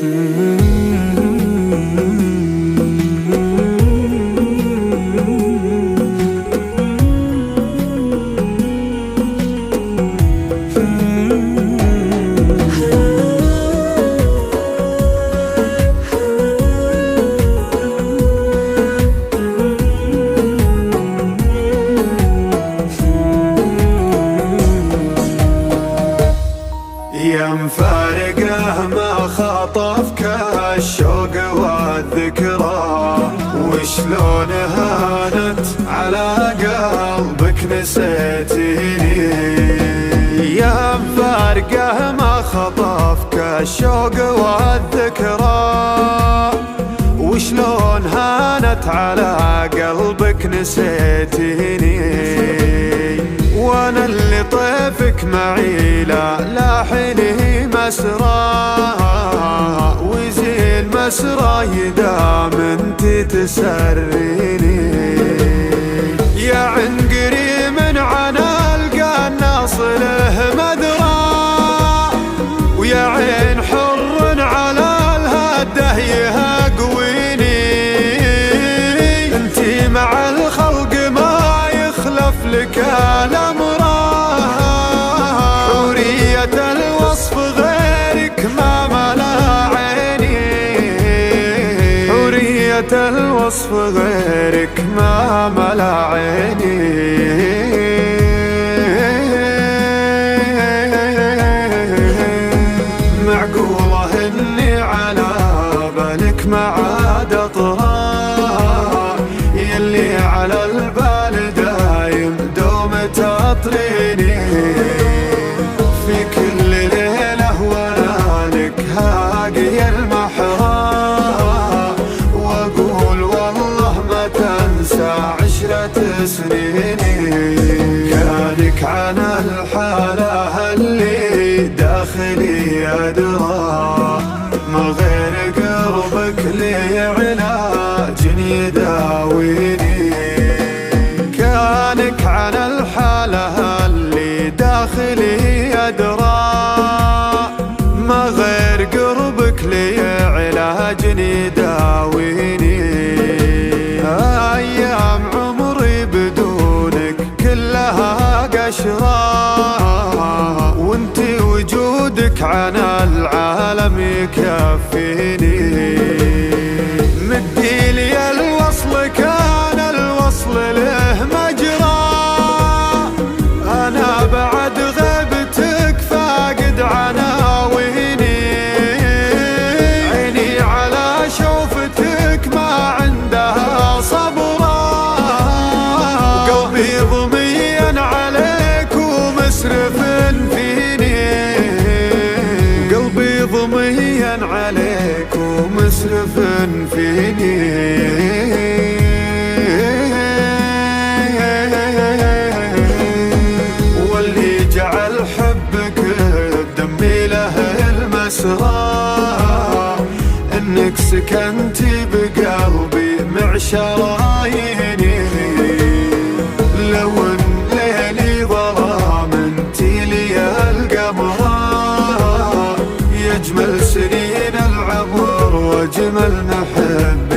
يا مفارقه ما خطفك الشوق والذكرى، وشلون هانت على قلبك نسيتيني. يا مفارقه ما خطفك الشوق والذكرى، وشلون هانت على قلبك نسيتيني. وانا اللي طيفك معي لا حيني مسرى، ويزين مسرى يدام انت تسريني. يا عنقري من عنا القى الناس له مدرى، ويا عين حر على الهده يهقويني. انتي مع الخلق ما يخلف لك الامر، حورية الوصف غيرك ما ملا عيني. حورية الوصف غيرك ما ملا عيني. معقولة اني على بالك ما عاد اطرى، يلي على البال دايم دوم تطريني. في كل ليلة وانا لك هاقي المحرى، واقول والله ما تنسى عشرة سنيني. كانك عن الحالة اللي داخلي أدرى، ما غير قربك لي علاج يداويني. كانك عن الحالة اللي داخلي أدرى، ما غير قربك لي علاج يداويني. أيام عمري بدونك كلها قشرة، وانتي وجودك عن العالم يكفيني. مدي لي الوصل كان الوصل له مجرى، انا بعد غيبتك فاقد عناويني. عيني على شوفتك ما عندها صبرا، قلبي ضميا عليك ومسرف فيني. قلبي ضميا عليك ومسرف فيني. واللي جعل حبك بدمي له المسرى، انك سكنتي بقلبي معشرايني. لو ان ليلي ظلام انتي لي القمرة، يجمل سنين العمر واجمل محب